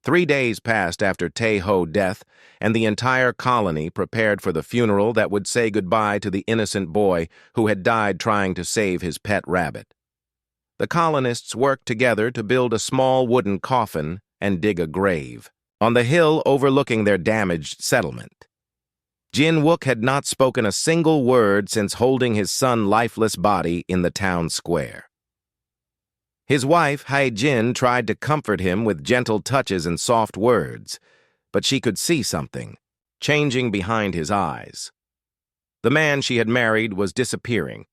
3 days passed after Tae-Ho's death, and the entire colony prepared for the funeral that would say goodbye to the innocent boy who had died trying to save his pet rabbit. The colonists worked together to build a small wooden coffin and dig a grave on the hill overlooking their damaged settlement. Jin-Wook had not spoken a single word since holding his son's lifeless body in the town square. His wife, Hae-jin, tried to comfort him with gentle touches and soft words, but she could see something changing behind his eyes. The man she had married was disappearing,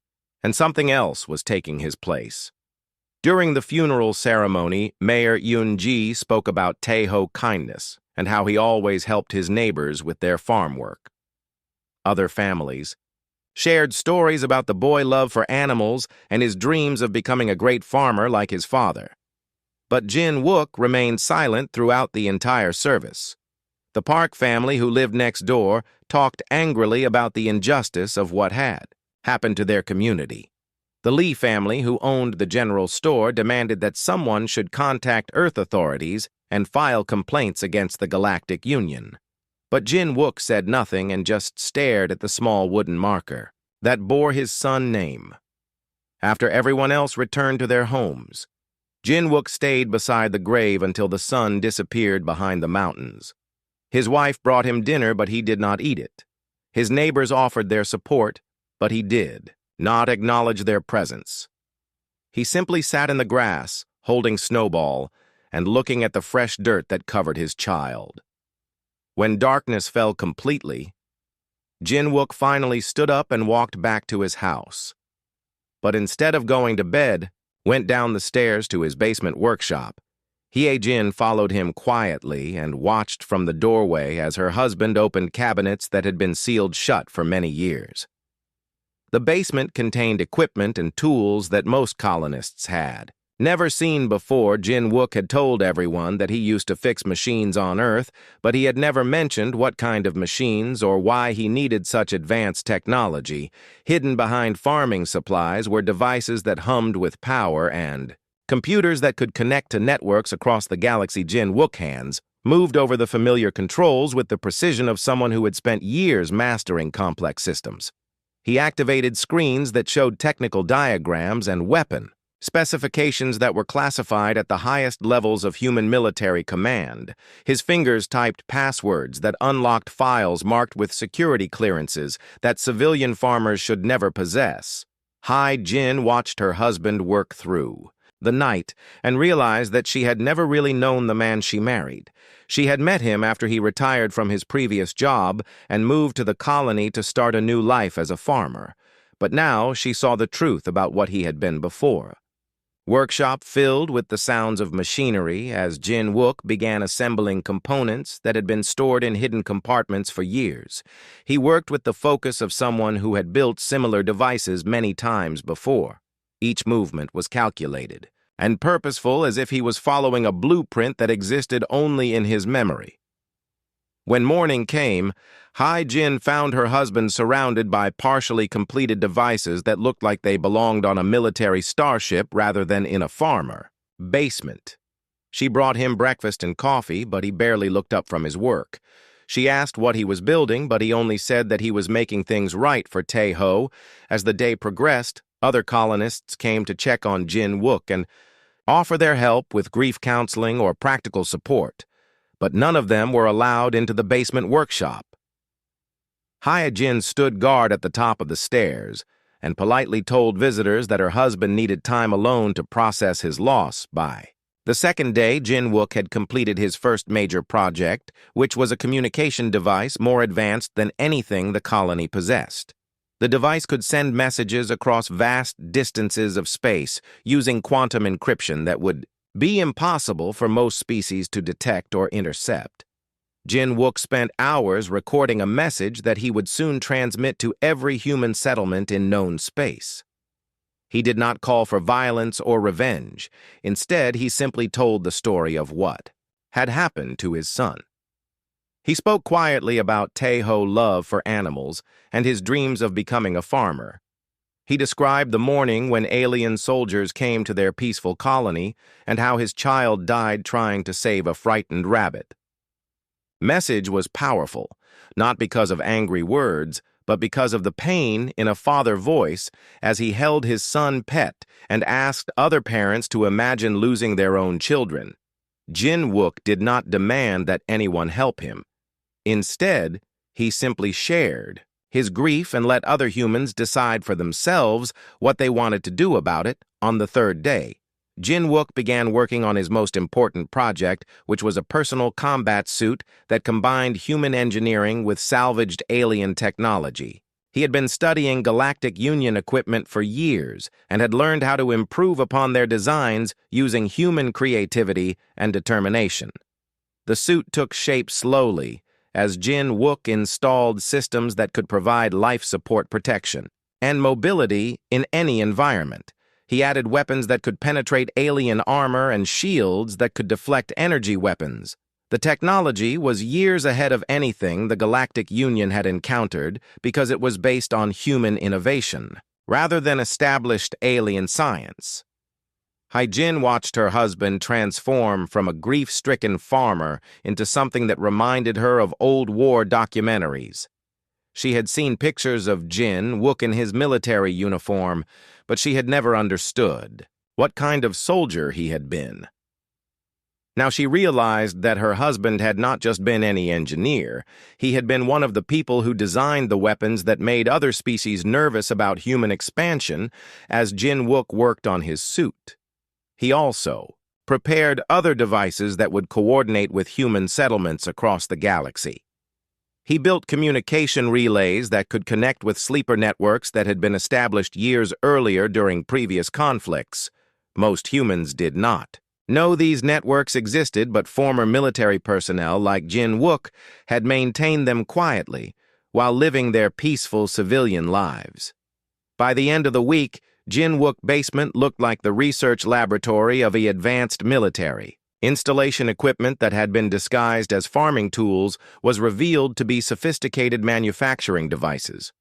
and something else was taking his place. During the funeral ceremony, Mayor Yoon-ji spoke about Tae-Ho's kindness and how he always helped his neighbors with their farm work. Other families shared stories about the boy's love for animals and his dreams of becoming a great farmer like his father. But Jin-Wook remained silent throughout the entire service. The Park family, who lived next door, talked angrily about the injustice of what had happened to their community. The Lee family, who owned the general store, demanded that someone should contact Earth authorities and file complaints against the Galactic Union. But Jin-Wook said nothing and just stared at the small wooden marker that bore his son's name. After everyone else returned to their homes, Jin-Wook stayed beside the grave until the sun disappeared behind the mountains. His wife brought him dinner, but he did not eat it. His neighbors offered their support, but he did not acknowledge their presence. He simply sat in the grass, holding Snowball, and looking at the fresh dirt that covered his child. When darkness fell completely, Jin-Wook finally stood up and walked back to his house. But instead of going to bed, went down the stairs to his basement workshop. Hae-jin followed him quietly and watched from the doorway as her husband opened cabinets that had been sealed shut for many years. The basement contained equipment and tools that most colonists had. Never seen before, Jin-Wook had told everyone that he used to fix machines on Earth, but he had never mentioned what kind of machines or why he needed such advanced technology. Hidden behind farming supplies were devices that hummed with power and computers that could connect to networks across the galaxy. Jin-Wook's hands moved over the familiar controls with the precision of someone who had spent years mastering complex systems. He activated screens that showed technical diagrams and weapon specifications that were classified at the highest levels of human military command. His fingers typed passwords that unlocked files marked with security clearances that civilian farmers should never possess. Hae-jin watched her husband work through the night and realized that she had never really known the man she married. She had met him after he retired from his previous job and moved to the colony to start a new life as a farmer. But now she saw the truth about what he had been before. Workshop filled with the sounds of machinery as Jin-Wook began assembling components that had been stored in hidden compartments for years. He worked with the focus of someone who had built similar devices many times before. Each movement was calculated and purposeful, as if he was following a blueprint that existed only in his memory. When morning came, Hae-jin found her husband surrounded by partially completed devices that looked like they belonged on a military starship rather than in a farmer basement. She brought him breakfast and coffee, but he barely looked up from his work. She asked what he was building, but he only said that he was making things right for Tae-Ho. As the day progressed, other colonists came to check on Jin-Wook and offer their help with grief counseling or practical support, but none of them were allowed into the basement workshop. Hae-jin stood guard at the top of the stairs and politely told visitors that her husband needed time alone to process his loss. By the second day, Jin-Wook had completed his first major project, which was a communication device more advanced than anything the colony possessed. The device could send messages across vast distances of space using quantum encryption that would be impossible for most species to detect or intercept. Jin-Wook spent hours recording a message that he would soon transmit to every human settlement in known space. He did not call for violence or revenge. Instead, he simply told the story of what had happened to his son. He spoke quietly about Tae-Ho's love for animals and his dreams of becoming a farmer. He described the morning when alien soldiers came to their peaceful colony and how his child died trying to save a frightened rabbit. Message was powerful, not because of angry words, but because of the pain in a father voice as he held his son pet and asked other parents to imagine losing their own children. Jin Wook did not demand that anyone help him. Instead, he simply shared his grief and let other humans decide for themselves what they wanted to do about it. On the third day, Jin Wook began working on his most important project, which was a personal combat suit that combined human engineering with salvaged alien technology. He had been studying Galactic Union equipment for years and had learned how to improve upon their designs using human creativity and determination. The suit took shape slowly as Jin Wook installed systems that could provide life support protection and mobility in any environment. He added weapons that could penetrate alien armor and shields that could deflect energy weapons. The technology was years ahead of anything the Galactic Union had encountered because it was based on human innovation, rather than established alien science. Hai-Jin watched her husband transform from a grief-stricken farmer into something that reminded her of old war documentaries. She had seen pictures of Jin Wook in his military uniform, but she had never understood what kind of soldier he had been. Now she realized that her husband had not just been any engineer. He had been one of the people who designed the weapons that made other species nervous about human expansion as Jin Wook worked on his suit. He also prepared other devices that would coordinate with human settlements across the galaxy. He built communication relays that could connect with sleeper networks that had been established years earlier during previous conflicts. Most humans did not know these networks existed, but former military personnel like Jin Wook had maintained them quietly while living their peaceful civilian lives. By the end of the week, Jin Wook basement looked like the research laboratory of the advanced military. Installation equipment that had been disguised as farming tools was revealed to be sophisticated manufacturing devices.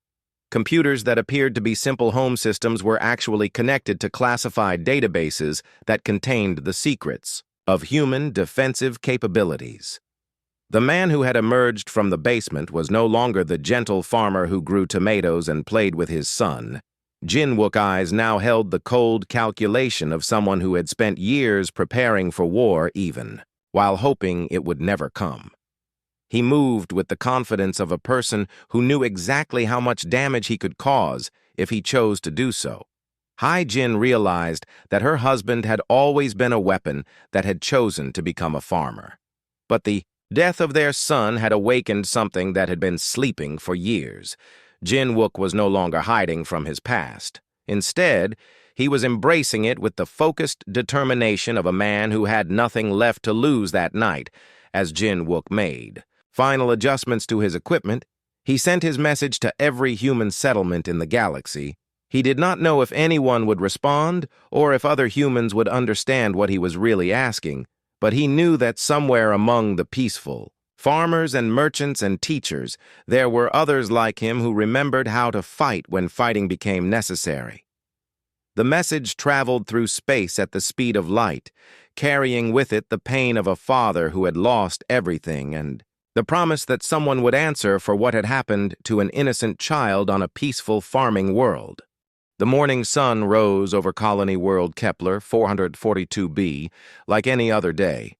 Computers that appeared to be simple home systems were actually connected to classified databases that contained the secrets of human defensive capabilities. The man who had emerged from the basement was no longer the gentle farmer who grew tomatoes and played with his son. Jin Wook eyes now held the cold calculation of someone who had spent years preparing for war even, while hoping it would never come. He moved with the confidence of a person who knew exactly how much damage he could cause if he chose to do so. Hai-Jin realized that her husband had always been a weapon that had chosen to become a farmer. But the death of their son had awakened something that had been sleeping for years. Jin Wook was no longer hiding from his past. Instead, he was embracing it with the focused determination of a man who had nothing left to lose that night, as Jin Wook made final adjustments to his equipment. He sent his message to every human settlement in the galaxy. He did not know if anyone would respond or if other humans would understand what he was really asking, but he knew that somewhere among the peaceful farmers and merchants and teachers, there were others like him who remembered how to fight when fighting became necessary. The message traveled through space at the speed of light, carrying with it the pain of a father who had lost everything and the promise that someone would answer for what had happened to an innocent child on a peaceful farming world. The morning sun rose over Colony World Kepler 442b like any other day.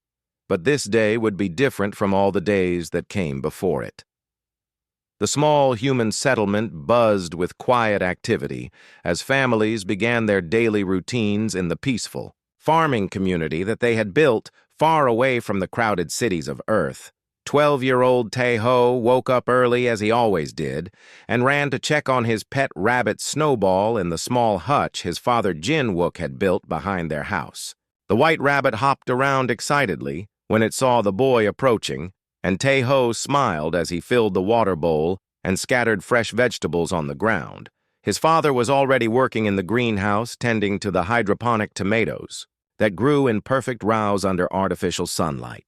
But this day would be different from all the days that came before it. The small human settlement buzzed with quiet activity as families began their daily routines in the peaceful farming community that they had built far away from the crowded cities of Earth. 12-year-old Tae-ho woke up early as he always did and ran to check on his pet rabbit Snowball in the small hutch his father Jin Wook had built behind their house. The white rabbit hopped around excitedly when it saw the boy approaching, and Tae-ho smiled as he filled the water bowl and scattered fresh vegetables on the ground. His father was already working in the greenhouse tending to the hydroponic tomatoes that grew in perfect rows under artificial sunlight.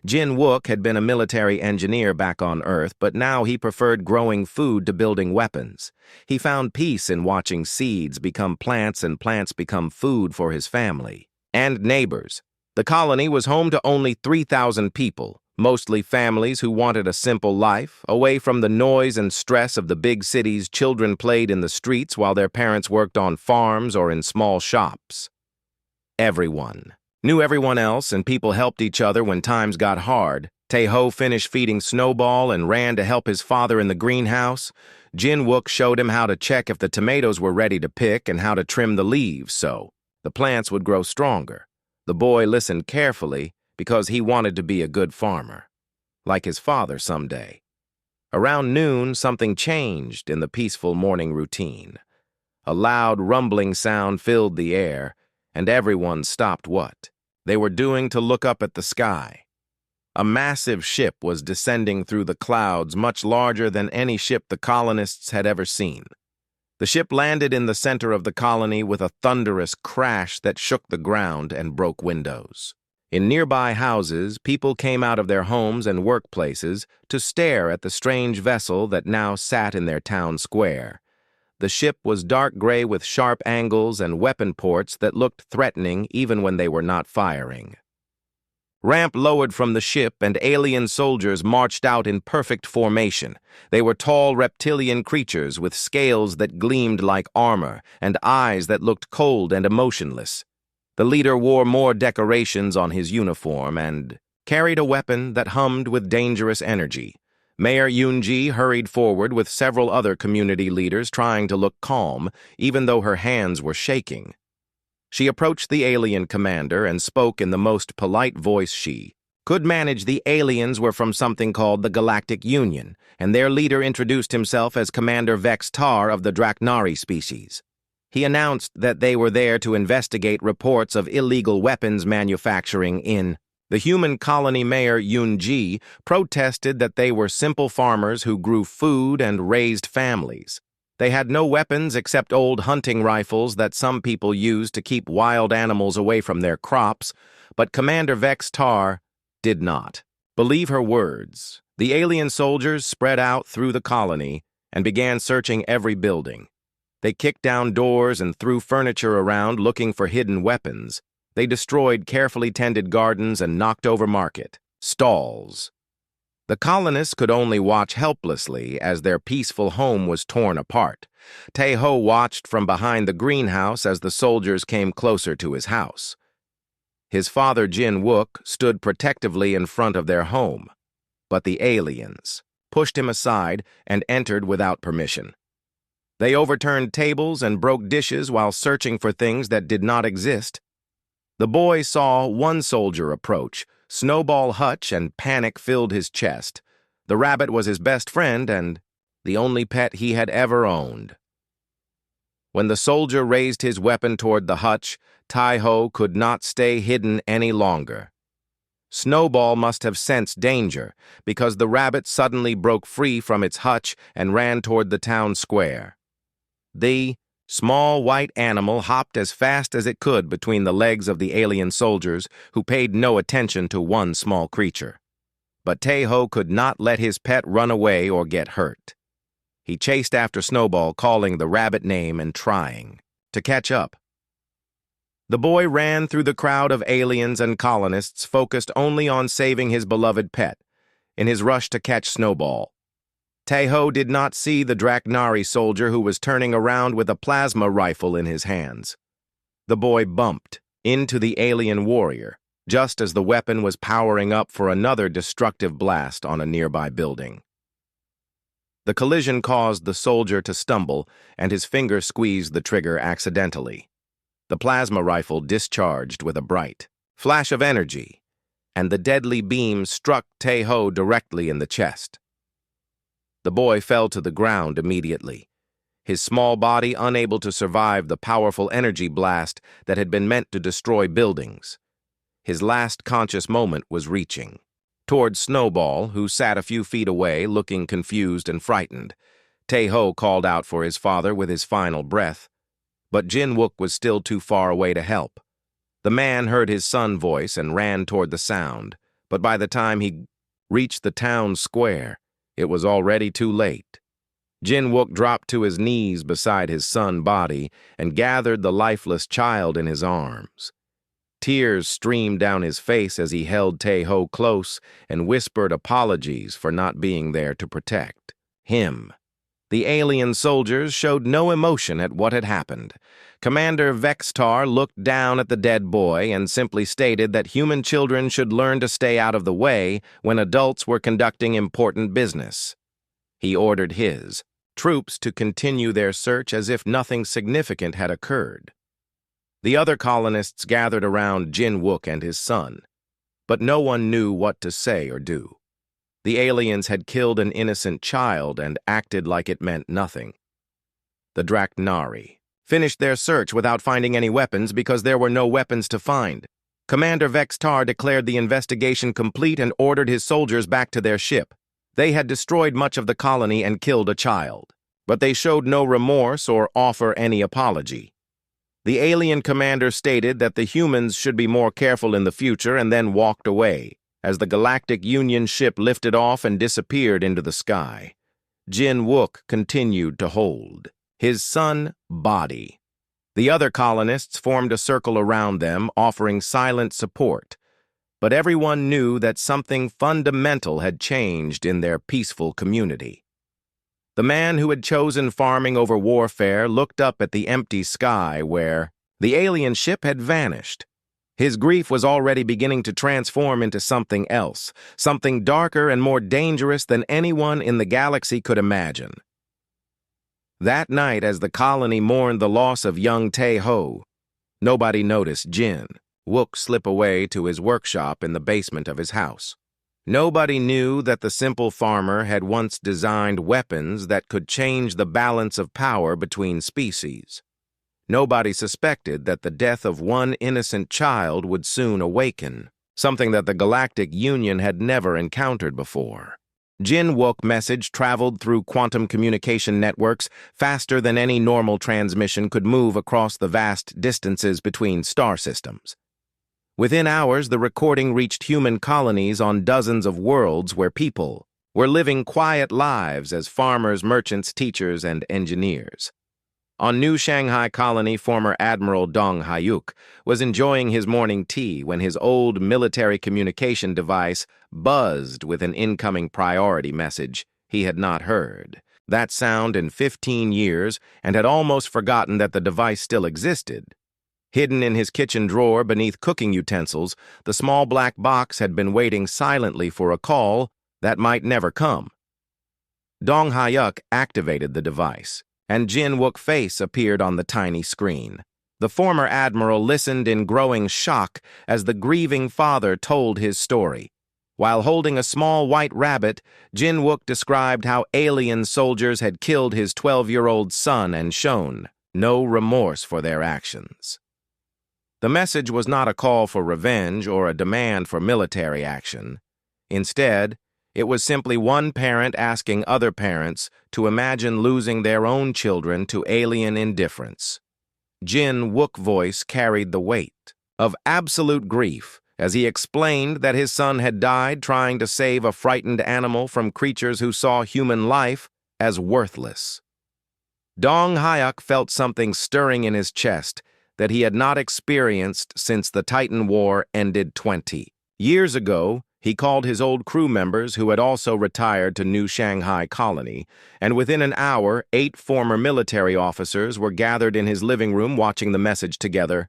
Jin-wook had been a military engineer back on Earth, but now he preferred growing food to building weapons. He found peace in watching seeds become plants and plants become food for his family and neighbors. The colony was home to only 3,000 people, mostly families who wanted a simple life. Away from the noise and stress of the big cities, children played in the streets while their parents worked on farms or in small shops. Everyone knew everyone else, and people helped each other when times got hard. Tae-ho finished feeding Snowball and ran to help his father in the greenhouse. Jin-wook showed him how to check if the tomatoes were ready to pick and how to trim the leaves so the plants would grow stronger. The boy listened carefully because he wanted to be a good farmer, like his father someday. Around noon, something changed in the peaceful morning routine. A loud rumbling sound filled the air, and everyone stopped what they were doing to look up at the sky. A massive ship was descending through the clouds, much larger than any ship the colonists had ever seen. The ship landed in the center of the colony with a thunderous crash that shook the ground and broke windows. In nearby houses, people came out of their homes and workplaces to stare at the strange vessel that now sat in their town square. The ship was dark gray with sharp angles and weapon ports that looked threatening even when they were not firing. Ramp lowered from the ship, and alien soldiers marched out in perfect formation. They were tall reptilian creatures with scales that gleamed like armor and eyes that looked cold and emotionless. The leader wore more decorations on his uniform and carried a weapon that hummed with dangerous energy. Mayor Yoon-ji hurried forward with several other community leaders trying to look calm, even though her hands were shaking. She approached the alien commander and spoke in the most polite voice she could manage. The aliens were from something called the Galactic Union, and their leader introduced himself as Commander Vex Tar of the Draknari species. He announced that they were there to investigate reports of illegal weapons manufacturing in the human colony. Mayor Yoon-ji protested that they were simple farmers who grew food and raised families. They had no weapons except old hunting rifles that some people used to keep wild animals away from their crops, but Commander Vex Tar did not believe her words. The alien soldiers spread out through the colony and began searching every building. They kicked down doors and threw furniture around looking for hidden weapons. They destroyed carefully tended gardens and knocked over market stalls. The colonists could only watch helplessly as their peaceful home was torn apart. Tae-ho watched from behind the greenhouse as the soldiers came closer to his house. His father Jin-wook stood protectively in front of their home, but the aliens pushed him aside and entered without permission. They overturned tables and broke dishes while searching for things that did not exist. The boy saw one soldier approach, Snowball Hutch, and panic filled his chest. The rabbit was his best friend and the only pet he had ever owned. When the soldier raised his weapon toward the hutch, Tae-ho could not stay hidden any longer. Snowball must have sensed danger because the rabbit suddenly broke free from its hutch and ran toward the town square. The small white animal hopped as fast as it could between the legs of the alien soldiers, who paid no attention to one small creature. But Tae-ho could not let his pet run away or get hurt. He chased after Snowball, calling the rabbit name and trying to catch up. The boy ran through the crowd of aliens and colonists, focused only on saving his beloved pet, in his rush to catch Snowball. Tae-ho did not see the Draknari soldier who was turning around with a plasma rifle in his hands. The boy bumped into the alien warrior, just as the weapon was powering up for another destructive blast on a nearby building. The collision caused the soldier to stumble, and his finger squeezed the trigger accidentally. The plasma rifle discharged with a bright flash of energy, and the deadly beam struck Tae-ho directly in the chest. The boy fell to the ground immediately, his small body unable to survive the powerful energy blast that had been meant to destroy buildings. His last conscious moment was reaching toward Snowball, who sat a few feet away, looking confused and frightened. Tae-ho called out for his father with his final breath, but Jin-wook was still too far away to help. The man heard his son's voice and ran toward the sound, but by the time he reached the town square, it was already too late. Jin-wook dropped to his knees beside his son's body and gathered the lifeless child in his arms. Tears streamed down his face as he held Tae-ho close and whispered apologies for not being there to protect him. The alien soldiers showed no emotion at what had happened. Commander Vextar looked down at the dead boy and simply stated that human children should learn to stay out of the way when adults were conducting important business. He ordered his troops to continue their search as if nothing significant had occurred. The other colonists gathered around Jin-wook and his son, but no one knew what to say or do. The aliens had killed an innocent child and acted like it meant nothing. The Draknari finished their search without finding any weapons because there were no weapons to find. Commander Vextar declared the investigation complete and ordered his soldiers back to their ship. They had destroyed much of the colony and killed a child, but they showed no remorse or offer any apology. The alien commander stated that the humans should be more careful in the future and then walked away, as the Galactic Union ship lifted off and disappeared into the sky. Jin-wook continued to hold his son's body. The other colonists formed a circle around them, offering silent support, but everyone knew that something fundamental had changed in their peaceful community. The man who had chosen farming over warfare looked up at the empty sky where the alien ship had vanished. His grief was already beginning to transform into something else, something darker and more dangerous than anyone in the galaxy could imagine. That night, as the colony mourned the loss of young Tae-ho, nobody noticed Jin-wook slip away to his workshop in the basement of his house. Nobody knew that the simple farmer had once designed weapons that could change the balance of power between species. Nobody suspected that the death of one innocent child would soon awaken, something that the Galactic Union had never encountered before. Jin-wook's message traveled through quantum communication networks faster than any normal transmission could move across the vast distances between star systems. Within hours, the recording reached human colonies on dozens of worlds where people were living quiet lives as farmers, merchants, teachers, and engineers. On New Shanghai Colony, former Admiral Dong Hyuk was enjoying his morning tea when his old military communication device buzzed with an incoming priority message he had not heard that sound in 15 years and had almost forgotten that the device still existed. Hidden in his kitchen drawer beneath cooking utensils, the small black box had been waiting silently for a call that might never come. Dong Hyuk activated the device, and Jin-wook's face appeared on the tiny screen. The former admiral listened in growing shock as the grieving father told his story. While holding a small white rabbit, Jin-wook described how alien soldiers had killed his 12-year-old son and shown no remorse for their actions. The message was not a call for revenge or a demand for military action. Instead, it was simply one parent asking other parents to imagine losing their own children to alien indifference. Jin-wook's voice carried the weight of absolute grief as he explained that his son had died trying to save a frightened animal from creatures who saw human life as worthless. Dong Hyuk felt something stirring in his chest that he had not experienced since the Titan War ended 20 years ago. He called his old crew members who had also retired to New Shanghai Colony, and within an hour, 8 former military officers were gathered in his living room watching the message together.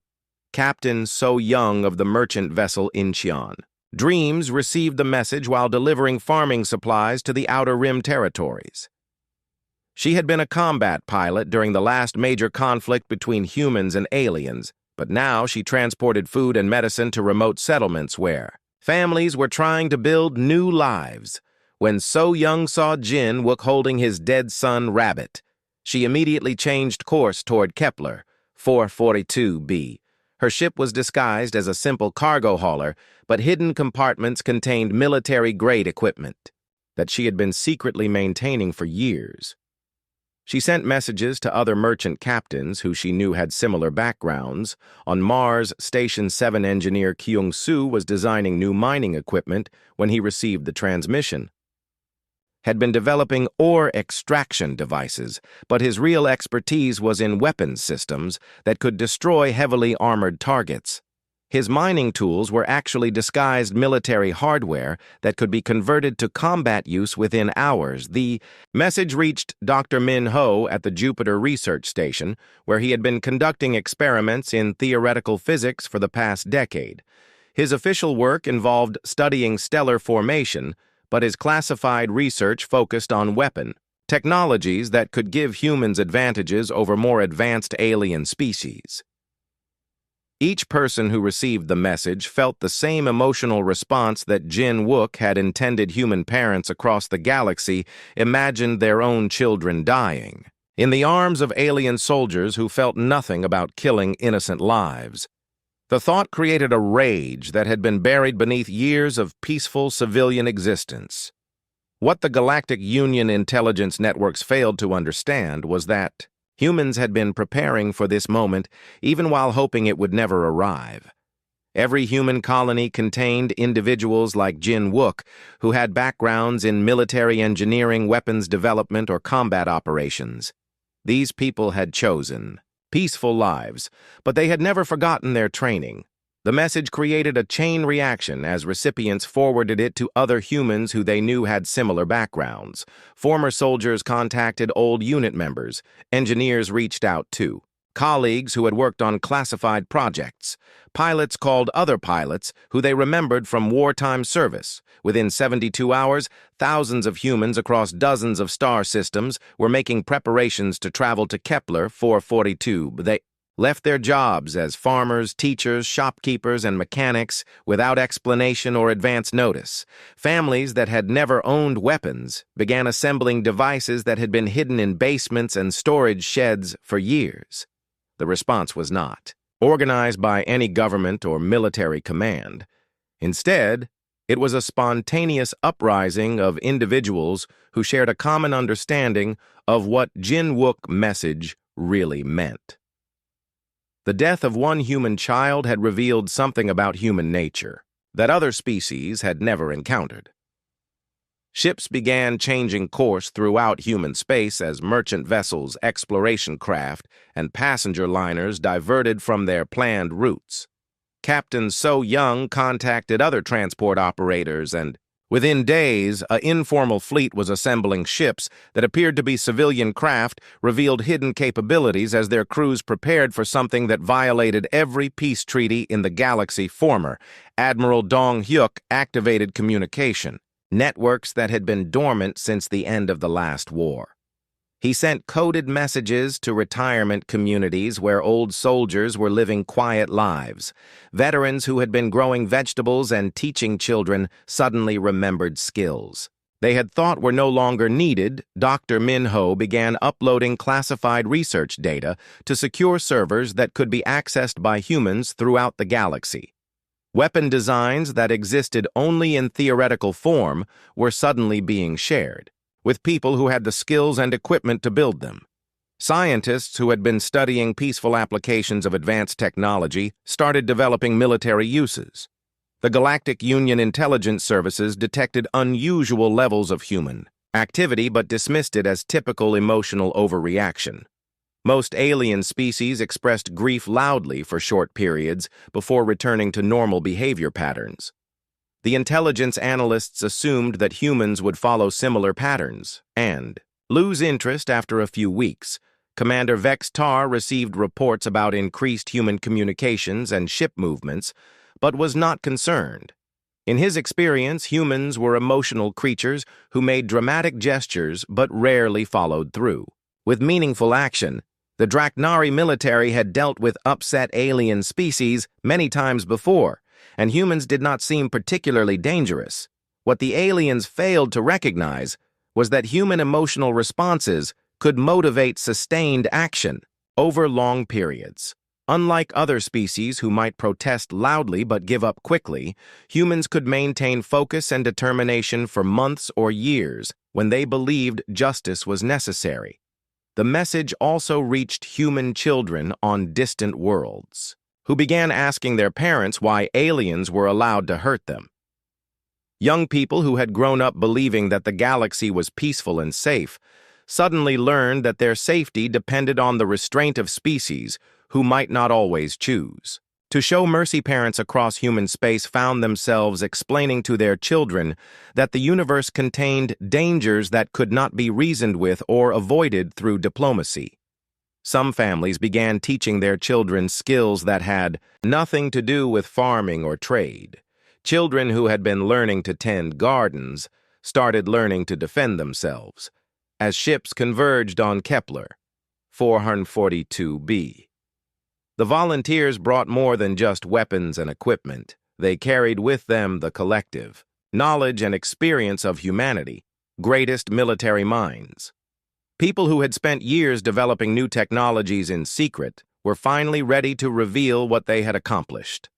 Captain So Young of the merchant vessel Incheon Dreams received the message while delivering farming supplies to the Outer Rim territories. She had been a combat pilot during the last major conflict between humans and aliens, but now she transported food and medicine to remote settlements where families were trying to build new lives. When So Young saw Jin-wook holding his dead son Rabbit, she immediately changed course toward Kepler 442b. Her ship was disguised as a simple cargo hauler, but hidden compartments contained military-grade equipment that she had been secretly maintaining for years. She sent messages to other merchant captains who she knew had similar backgrounds. On Mars, Station 7 engineer Kyung-soo was designing new mining equipment when he received the transmission. Had been developing ore extraction devices, but his real expertise was in weapons systems that could destroy heavily armored targets. His mining tools were actually disguised military hardware that could be converted to combat use within hours. The message reached Dr. Min Ho at the Jupiter Research Station, where he had been conducting experiments in theoretical physics for the past decade. His official work involved studying stellar formation, but his classified research focused on weapon technologies that could give humans advantages over more advanced alien species. Each person who received the message felt the same emotional response that Jin Wook had intended human parents across the galaxy imagined their own children dying, in the arms of alien soldiers who felt nothing about killing innocent lives. The thought created a rage that had been buried beneath years of peaceful civilian existence. What the Galactic Union intelligence networks failed to understand was that humans had been preparing for this moment even while hoping it would never arrive. Every human colony contained individuals like Jin Wook, who had backgrounds in military engineering, weapons development, or combat operations. These people had chosen peaceful lives, but they had never forgotten their training. The message created a chain reaction as recipients forwarded it to other humans who they knew had similar backgrounds. Former soldiers contacted old unit members. Engineers reached out too. Colleagues who had worked on classified projects. Pilots called other pilots who they remembered from wartime service. Within 72 hours, thousands of humans across dozens of star systems were making preparations to travel to Kepler 442. They left their jobs as farmers, teachers, shopkeepers, and mechanics without explanation or advance notice. Families that had never owned weapons began assembling devices that had been hidden in basements and storage sheds for years. The response was not organized by any government or military command. Instead, it was a spontaneous uprising of individuals who shared a common understanding of what Jin Wook message really meant. The death of one human child had revealed something about human nature that other species had never encountered. Ships began changing course throughout human space as merchant vessels, exploration craft, and passenger liners diverted from their planned routes. Captain So Young contacted other transport operators, and within days, an informal fleet was assembling ships that appeared to be civilian craft, revealed hidden capabilities as their crews prepared for something that violated every peace treaty in the galaxy. Former Admiral Dong Hyuk activated communication networks that had been dormant since the end of the last war. He sent coded messages to retirement communities where old soldiers were living quiet lives. Veterans who had been growing vegetables and teaching children suddenly remembered skills they had thought were no longer needed. Dr. Min Ho began uploading classified research data to secure servers that could be accessed by humans throughout the galaxy. Weapon designs that existed only in theoretical form were suddenly being shared with people who had the skills and equipment to build them. Scientists who had been studying peaceful applications of advanced technology started developing military uses. The Galactic Union intelligence services detected unusual levels of human activity but dismissed it as typical emotional overreaction. Most alien species expressed grief loudly for short periods before returning to normal behavior patterns. The intelligence analysts assumed that humans would follow similar patterns and lose interest after a few weeks. Commander Vex Tar received reports about increased human communications and ship movements, but was not concerned. In his experience, humans were emotional creatures who made dramatic gestures but rarely followed through with meaningful action. The Draknari military had dealt with upset alien species many times before, and humans did not seem particularly dangerous. What the aliens failed to recognize was that human emotional responses could motivate sustained action over long periods. Unlike other species who might protest loudly but give up quickly, humans could maintain focus and determination for months or years when they believed justice was necessary. The message also reached human children on distant worlds, who began asking their parents why aliens were allowed to hurt them. Young people who had grown up believing that the galaxy was peaceful and safe suddenly learned that their safety depended on the restraint of species who might not always choose. To show mercy, parents across human space found themselves explaining to their children that the universe contained dangers that could not be reasoned with or avoided through diplomacy. Some families began teaching their children skills that had nothing to do with farming or trade. Children who had been learning to tend gardens started learning to defend themselves as ships converged on Kepler 442b. The volunteers brought more than just weapons and equipment. They carried with them the collective knowledge and experience of humanity, greatest military minds. People who had spent years developing new technologies in secret were finally ready to reveal what they had accomplished.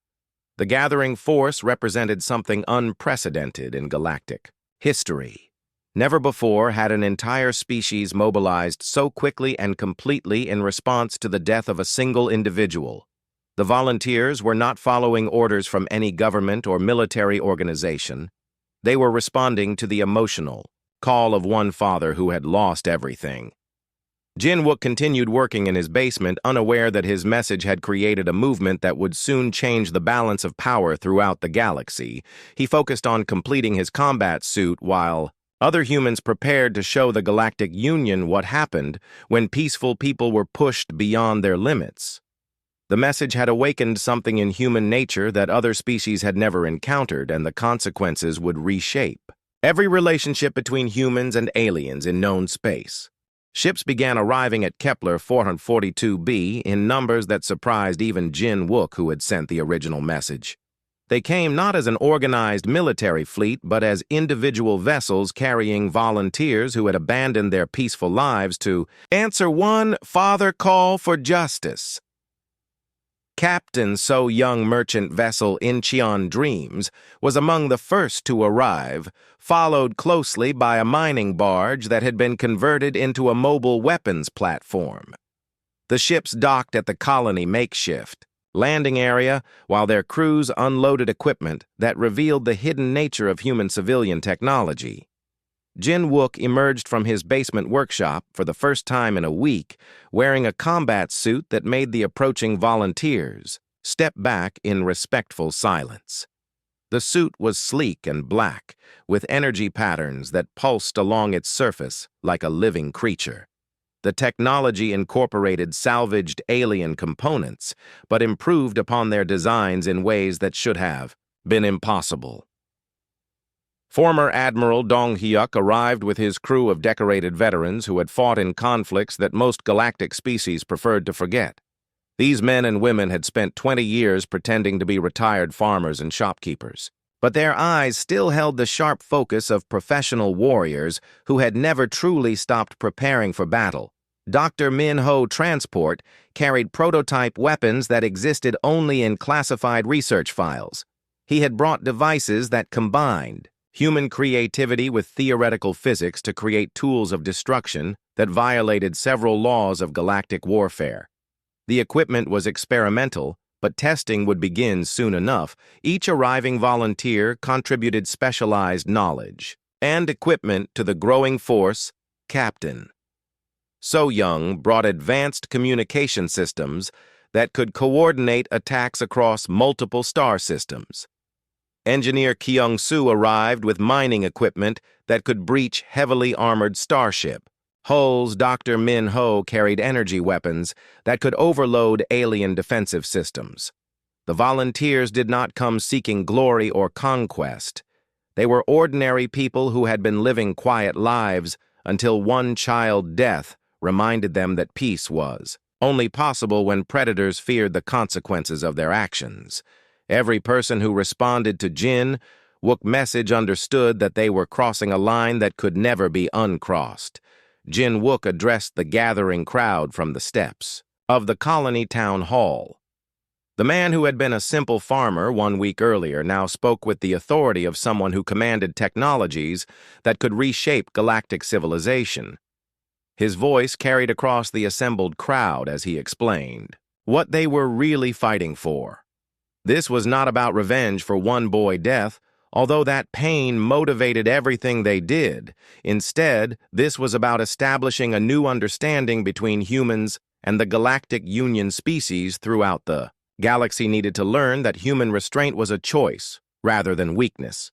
The gathering force represented something unprecedented in galactic history. Never before had an entire species mobilized so quickly and completely in response to the death of a single individual. The volunteers were not following orders from any government or military organization. They were responding to the emotional call of one father who had lost everything. Jin-Wook continued working in his basement, unaware that his message had created a movement that would soon change the balance of power throughout the galaxy. He focused on completing his combat suit while other humans prepared to show the Galactic Union what happened when peaceful people were pushed beyond their limits. The message had awakened something in human nature that other species had never encountered, and the consequences would reshape every relationship between humans and aliens in known space. Ships began arriving at Kepler 442b in numbers that surprised even Jin-Wook, who had sent the original message. They came not as an organized military fleet, but as individual vessels carrying volunteers who had abandoned their peaceful lives to answer one father call for justice. Captain So-Young merchant vessel Incheon Dreams was among the first to arrive, followed closely by a mining barge that had been converted into a mobile weapons platform. The ships docked at the colony makeshift landing area while their crews unloaded equipment that revealed the hidden nature of human civilian technology. Jin-Wook emerged from his basement workshop for the first time in a week, wearing a combat suit that made the approaching volunteers step back in respectful silence. The suit was sleek and black, with energy patterns that pulsed along its surface like a living creature. The technology incorporated salvaged alien components, but improved upon their designs in ways that should have been impossible. Former Admiral Dong-hyuk arrived with his crew of decorated veterans who had fought in conflicts that most galactic species preferred to forget. These men and women had spent 20 years pretending to be retired farmers and shopkeepers, but their eyes still held the sharp focus of professional warriors who had never truly stopped preparing for battle. Dr. Min-ho Transport carried prototype weapons that existed only in classified research files. He had brought devices that combined human creativity with theoretical physics to create tools of destruction that violated several laws of galactic warfare. The equipment was experimental, but testing would begin soon enough. Each arriving volunteer contributed specialized knowledge and equipment to the growing force. Captain So-Young brought advanced communication systems that could coordinate attacks across multiple star systems. Engineer Kyung-soo arrived with mining equipment that could breach heavily armored starship. Hull's Dr. Min-ho carried energy weapons that could overload alien defensive systems. The volunteers did not come seeking glory or conquest. They were ordinary people who had been living quiet lives until one child death reminded them that peace was only possible when predators feared the consequences of their actions. Every person who responded to Jin-Wook's message understood that they were crossing a line that could never be uncrossed. Jin-Wook addressed the gathering crowd from the steps of the colony town hall. The man who had been a simple farmer 1 week earlier now spoke with the authority of someone who commanded technologies that could reshape galactic civilization. His voice carried across the assembled crowd as he explained what they were really fighting for. This was not about revenge for one boy's death, although that pain motivated everything they did. Instead, this was about establishing a new understanding between humans and the Galactic Union species throughout the galaxy. Needed to learn that human restraint was a choice rather than weakness.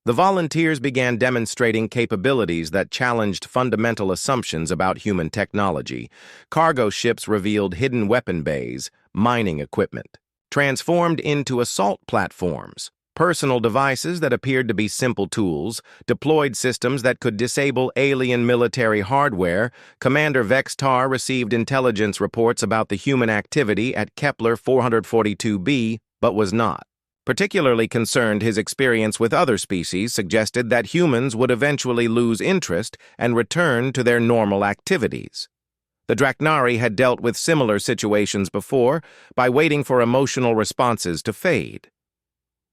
The volunteers began demonstrating capabilities that challenged fundamental assumptions about human technology. Cargo ships revealed hidden weapon bays, mining equipment, transformed into assault platforms, personal devices that appeared to be simple tools, deployed systems that could disable alien military hardware. Commander Vextar received intelligence reports about the human activity at Kepler 442b, but was not particularly concerned. His experience with other species suggested that humans would eventually lose interest and return to their normal activities. The Draknari had dealt with similar situations before by waiting for emotional responses to fade.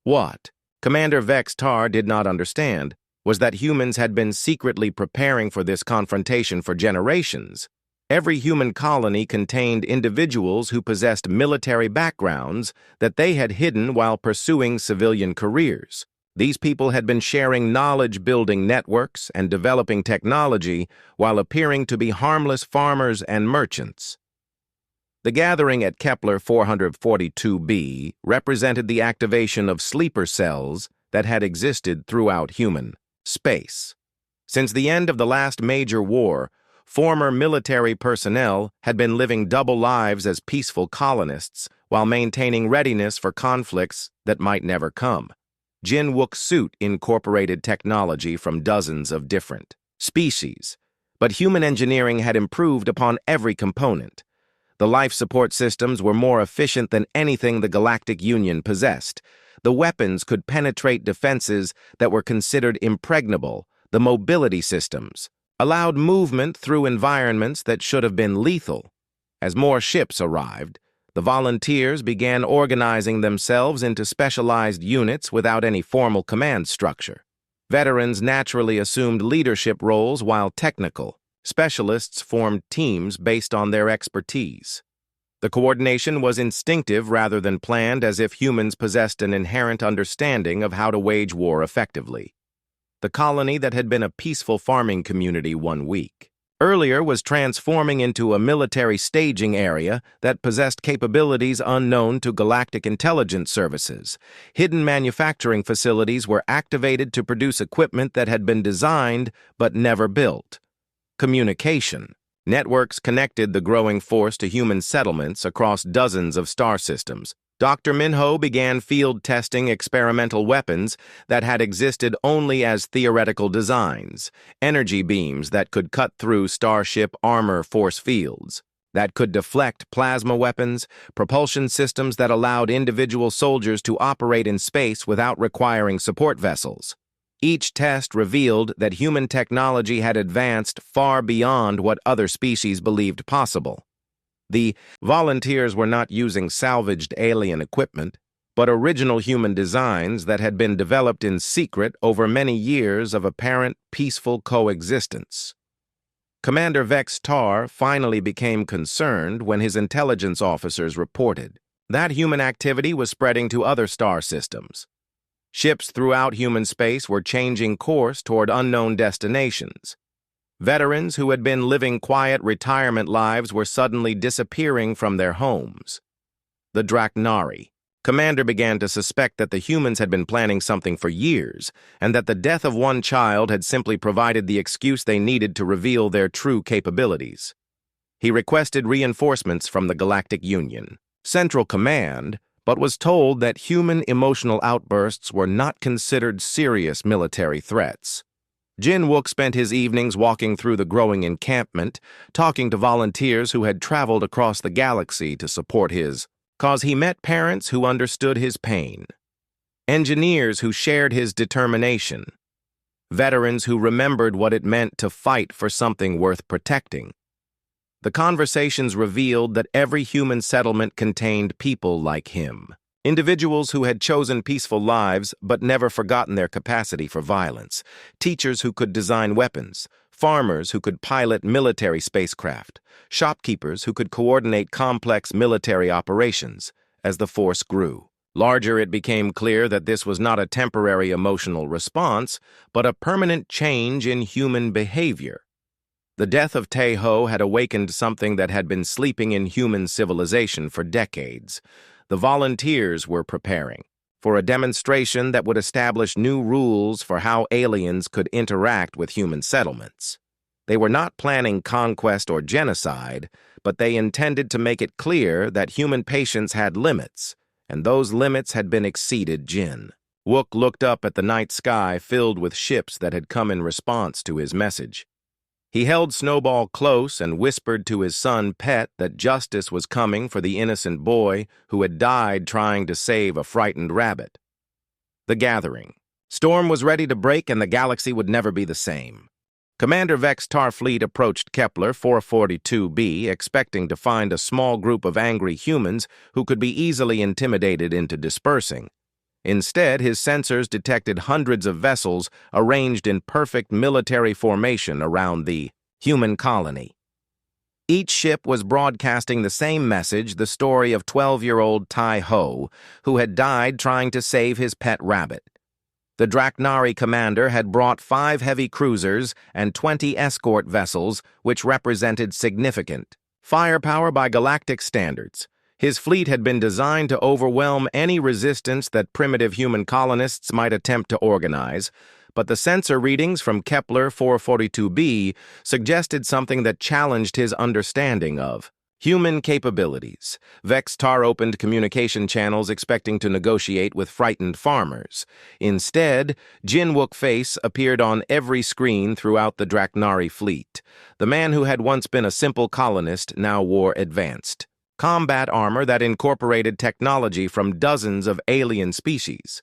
What Commander Vextar did not understand was that humans had been secretly preparing for this confrontation for generations. Every human colony contained individuals who possessed military backgrounds that they had hidden while pursuing civilian careers. These people had been sharing knowledge-building networks and developing technology while appearing to be harmless farmers and merchants. The gathering at Kepler 442b represented the activation of sleeper cells that had existed throughout human space. Since the end of the last major war, former military personnel had been living double lives as peaceful colonists while maintaining readiness for conflicts that might never come. Jinwook's suit incorporated technology from dozens of different species, but human engineering had improved upon every component. The life support systems were more efficient than anything the Galactic Union possessed. The weapons could penetrate defenses that were considered impregnable. The mobility systems allowed movement through environments that should have been lethal. As more ships arrived, the volunteers began organizing themselves into specialized units without any formal command structure. Veterans naturally assumed leadership roles, while technical specialists formed teams based on their expertise. The coordination was instinctive rather than planned, as if humans possessed an inherent understanding of how to wage war effectively. The colony that had been a peaceful farming community 1 week earlier was transforming into a military staging area that possessed capabilities unknown to galactic intelligence services. Hidden manufacturing facilities were activated to produce equipment that had been designed but never built. Communication networks connected the growing force to human settlements across dozens of star systems. Dr. Minho began field testing experimental weapons that had existed only as theoretical designs, energy beams that could cut through starship armor force fields, that could deflect plasma weapons, propulsion systems that allowed individual soldiers to operate in space without requiring support vessels. Each test revealed that human technology had advanced far beyond what other species believed possible. The volunteers were not using salvaged alien equipment, but original human designs that had been developed in secret over many years of apparent peaceful coexistence. Commander Vextar finally became concerned when his intelligence officers reported that human activity was spreading to other star systems. Ships throughout human space were changing course toward unknown destinations. Veterans who had been living quiet retirement lives were suddenly disappearing from their homes. The Draknari commander began to suspect that the humans had been planning something for years, and that the death of one child had simply provided the excuse they needed to reveal their true capabilities. He requested reinforcements from the Galactic Union Central Command, but was told that human emotional outbursts were not considered serious military threats. Jinwook spent his evenings walking through the growing encampment, talking to volunteers who had traveled across the galaxy to support his cause. He met parents who understood his pain, engineers who shared his determination, veterans who remembered what it meant to fight for something worth protecting. The conversations revealed that every human settlement contained people like him, individuals who had chosen peaceful lives but never forgotten their capacity for violence, teachers who could design weapons, farmers who could pilot military spacecraft, shopkeepers who could coordinate complex military operations. As the force grew larger, it became clear that this was not a temporary emotional response, but a permanent change in human behavior. The death of Tae-ho had awakened something that had been sleeping in human civilization for decades. The volunteers were preparing for a demonstration that would establish new rules for how aliens could interact with human settlements. They were not planning conquest or genocide, but they intended to make it clear that human patience had limits, and those limits had been exceeded. Jin Wook looked up at the night sky filled with ships that had come in response to his message. He held Snowball close and whispered to his son Pet that justice was coming for the innocent boy who had died trying to save a frightened rabbit. The gathering. Storm was ready to break and the galaxy would never be the same. Commander Vex's Tar fleet approached Kepler 442b, expecting to find a small group of angry humans who could be easily intimidated into dispersing. Instead, his sensors detected hundreds of vessels arranged in perfect military formation around the human colony. Each ship was broadcasting the same message, the story of 12-year-old Tae-ho, who had died trying to save his pet rabbit. The Draknari commander had brought 5 heavy cruisers and 20 escort vessels, which represented significant firepower by galactic standards. His fleet had been designed to overwhelm any resistance that primitive human colonists might attempt to organize, but the sensor readings from Kepler 442b suggested something that challenged his understanding of human capabilities. Vex-Tar opened communication channels expecting to negotiate with frightened farmers. Instead, Jin Wook's face appeared on every screen throughout the Draknari fleet. The man who had once been a simple colonist now wore advanced combat armor that incorporated technology from dozens of alien species.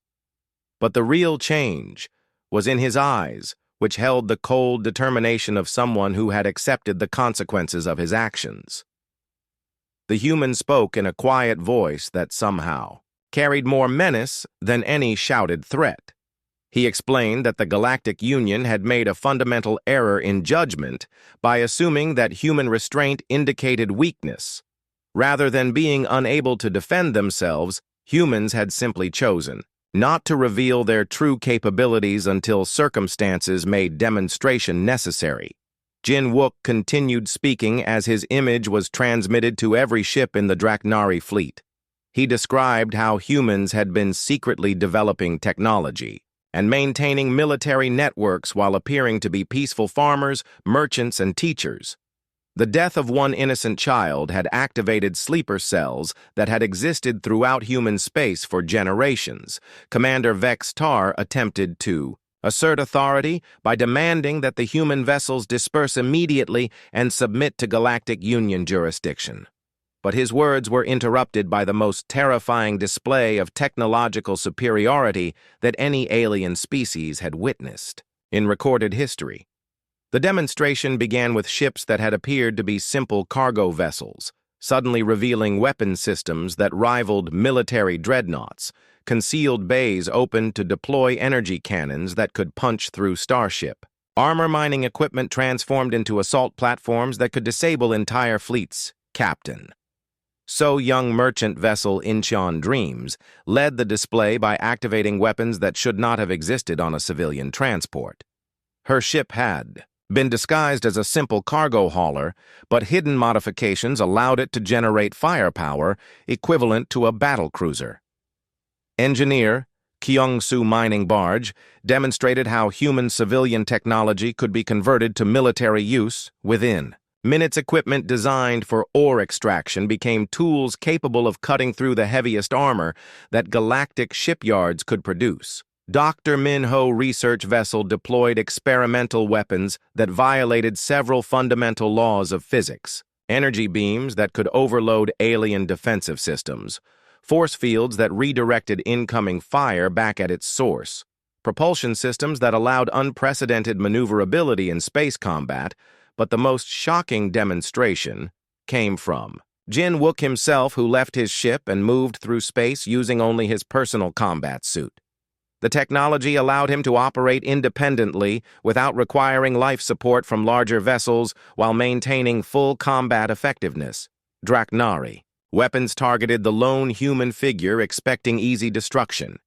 But the real change was in his eyes, which held the cold determination of someone who had accepted the consequences of his actions. The human spoke in a quiet voice that somehow carried more menace than any shouted threat. He explained that the Galactic Union had made a fundamental error in judgment by assuming that human restraint indicated weakness. Rather than being unable to defend themselves, humans had simply chosen not to reveal their true capabilities until circumstances made demonstration necessary. Jin Wook continued speaking as his image was transmitted to every ship in the Draknari fleet. He described how humans had been secretly developing technology and maintaining military networks while appearing to be peaceful farmers, merchants, and teachers. The death of one innocent child had activated sleeper cells that had existed throughout human space for generations. Commander Vex-Tar attempted to assert authority by demanding that the human vessels disperse immediately and submit to Galactic Union jurisdiction. But his words were interrupted by the most terrifying display of technological superiority that any alien species had witnessed in recorded history. The demonstration began with ships that had appeared to be simple cargo vessels, suddenly revealing weapon systems that rivaled military dreadnoughts. Concealed bays opened to deploy energy cannons that could punch through starship. Armor mining equipment transformed into assault platforms that could disable entire fleets. Captain So Young merchant vessel Incheon Dreams led the display by activating weapons that should not have existed on a civilian transport. Her ship had been disguised as a simple cargo hauler, but hidden modifications allowed it to generate firepower equivalent to a battlecruiser. Engineer Kyungsu mining barge demonstrated how human civilian technology could be converted to military use within minutes. Equipment designed for ore extraction became tools capable of cutting through the heaviest armor that galactic shipyards could produce. Dr. Min-ho research vessel deployed experimental weapons that violated several fundamental laws of physics. Energy beams that could overload alien defensive systems. Force fields that redirected incoming fire back at its source. Propulsion systems that allowed unprecedented maneuverability in space combat. But the most shocking demonstration came from Jin Wook himself, who left his ship and moved through space using only his personal combat suit. The technology allowed him to operate independently without requiring life support from larger vessels while maintaining full combat effectiveness. Draknari. Weapons targeted the lone human figure, expecting easy destruction.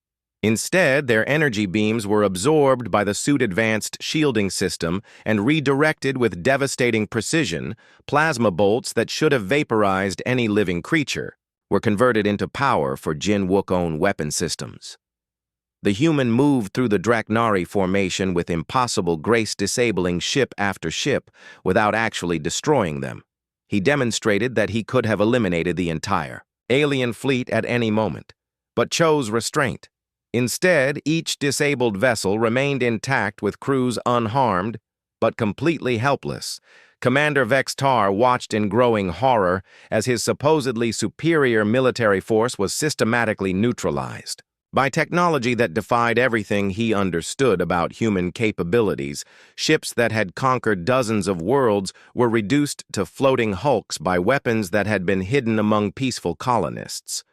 Instead, their energy beams were absorbed by the suit-advanced shielding system and redirected with devastating precision. Plasma bolts that should have vaporized any living creature were converted into power for Jin Wook-own weapon systems. The human moved through the Draknari formation with impossible grace, disabling ship after ship without actually destroying them. He demonstrated that he could have eliminated the entire alien fleet at any moment, but chose restraint. Instead, each disabled vessel remained intact with crews unharmed, but completely helpless. Commander Vex-Tar watched in growing horror as his supposedly superior military force was systematically neutralized by technology that defied everything he understood about human capabilities. Ships that had conquered dozens of worlds were reduced to floating hulks by weapons that had been hidden among peaceful colonists.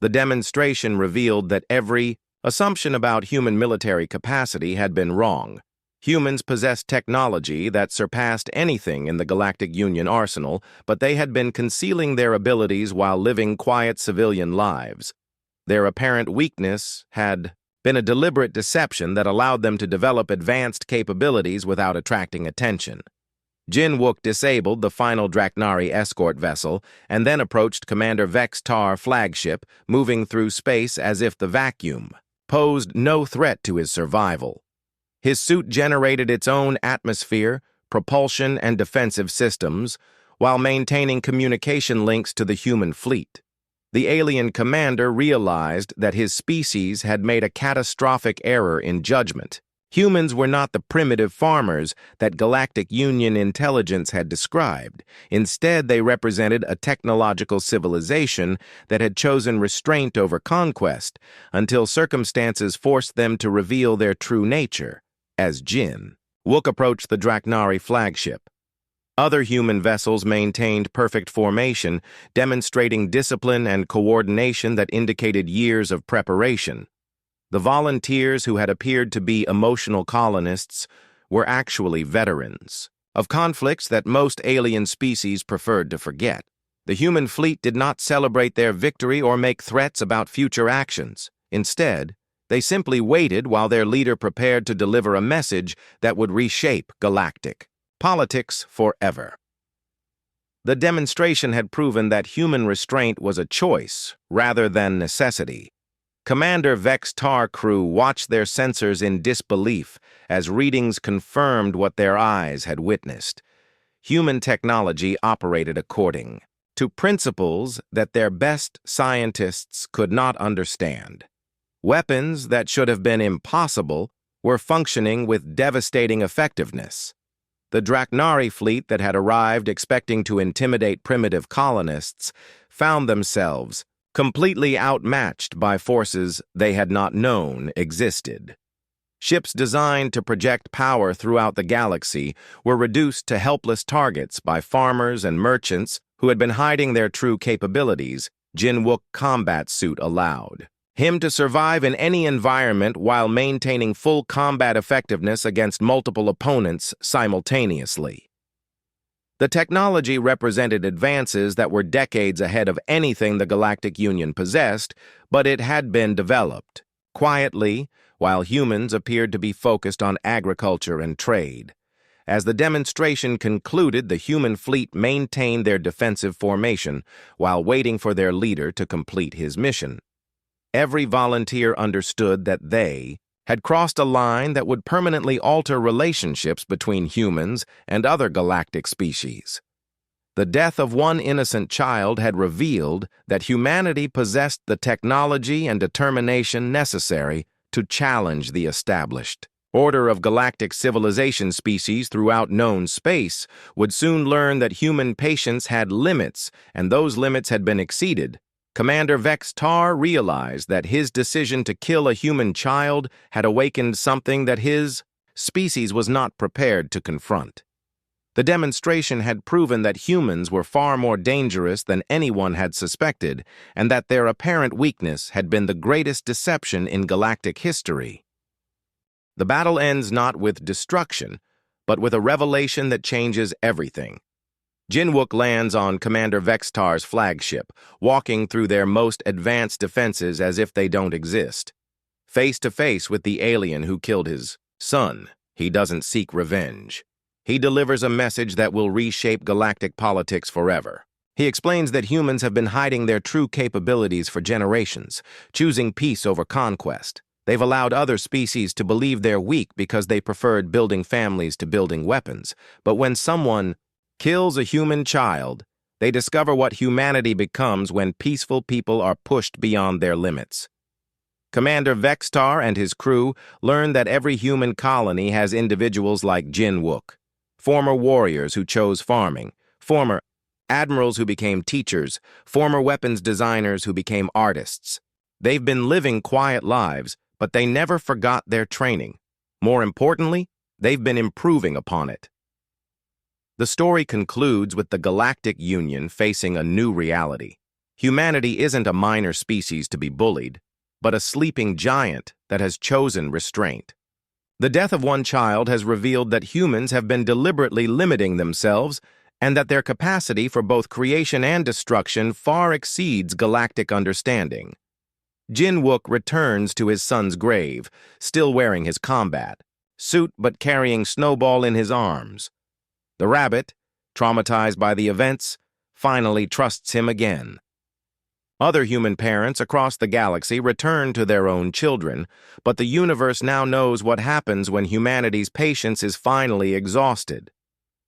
The demonstration revealed that every assumption about human military capacity had been wrong. Humans possessed technology that surpassed anything in the Galactic Union arsenal, but they had been concealing their abilities while living quiet civilian lives. Their apparent weakness had been a deliberate deception that allowed them to develop advanced capabilities without attracting attention. Jin Wook disabled the final Draknari escort vessel and then approached Commander Vex-Tar flagship, moving through space as if the vacuum posed no threat to his survival. His suit generated its own atmosphere, propulsion, and defensive systems, while maintaining communication links to the human fleet. The alien commander realized that his species had made a catastrophic error in judgment. Humans were not the primitive farmers that Galactic Union intelligence had described. Instead, they represented a technological civilization that had chosen restraint over conquest until circumstances forced them to reveal their true nature. As Jin Wook approached the Draknari flagship, other human vessels maintained perfect formation, demonstrating discipline and coordination that indicated years of preparation. The volunteers who had appeared to be emotional colonists were actually veterans of conflicts that most alien species preferred to forget. The human fleet did not celebrate their victory or make threats about future actions. Instead, they simply waited while their leader prepared to deliver a message that would reshape Galactic politics forever. The demonstration had proven that human restraint was a choice rather than necessity. Commander Vex-Tar crew watched their sensors in disbelief as readings confirmed what their eyes had witnessed. Human technology operated according to principles that their best scientists could not understand. Weapons that should have been impossible were functioning with devastating effectiveness. The Draknari fleet that had arrived expecting to intimidate primitive colonists found themselves completely outmatched by forces they had not known existed. Ships designed to project power throughout the galaxy were reduced to helpless targets by farmers and merchants who had been hiding their true capabilities. Jin Wook's combat suit allowed him to survive in any environment while maintaining full combat effectiveness against multiple opponents simultaneously. The technology represented advances that were decades ahead of anything the Galactic Union possessed, but it had been developed quietly, while humans appeared to be focused on agriculture and trade. As the demonstration concluded, the human fleet maintained their defensive formation while waiting for their leader to complete his mission. Every volunteer understood that they had crossed a line that would permanently alter relationships between humans and other galactic species. The death of one innocent child had revealed that humanity possessed the technology and determination necessary to challenge the established order of galactic civilization. Species throughout known space would soon learn that human patience had limits, and those limits had been exceeded. Commander Vex-Tar realized that his decision to kill a human child had awakened something that his species was not prepared to confront. The demonstration had proven that humans were far more dangerous than anyone had suspected, and that their apparent weakness had been the greatest deception in galactic history. The battle ends not with destruction, but with a revelation that changes everything. Jinwook lands on Commander Vextar's flagship, walking through their most advanced defenses as if they don't exist. Face to face with the alien who killed his son, he doesn't seek revenge. He delivers a message that will reshape galactic politics forever. He explains that humans have been hiding their true capabilities for generations, choosing peace over conquest. They've allowed other species to believe they're weak because they preferred building families to building weapons. But when someone kills a human child, they discover what humanity becomes when peaceful people are pushed beyond their limits. Commander Vextar and his crew learn that every human colony has individuals like Jinwook, former warriors who chose farming, former admirals who became teachers, former weapons designers who became artists. They've been living quiet lives, but they never forgot their training. More importantly, they've been improving upon it. The story concludes with the Galactic Union facing a new reality. Humanity isn't a minor species to be bullied, but a sleeping giant that has chosen restraint. The death of one child has revealed that humans have been deliberately limiting themselves and that their capacity for both creation and destruction far exceeds galactic understanding. Jinwook returns to his son's grave, still wearing his combat suit but carrying Snowball in his arms. The rabbit, traumatized by the events, finally trusts him again. Other human parents across the galaxy return to their own children, but the universe now knows what happens when humanity's patience is finally exhausted.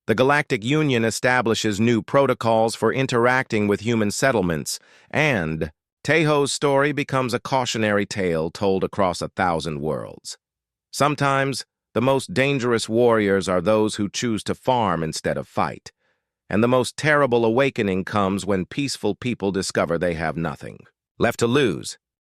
The Galactic Union establishes new protocols for interacting with human settlements, and Taeho's story becomes a cautionary tale told across 1,000 worlds. Sometimes, the most dangerous warriors are those who choose to farm instead of fight, and the most terrible awakening comes when peaceful people discover they have nothing left to lose.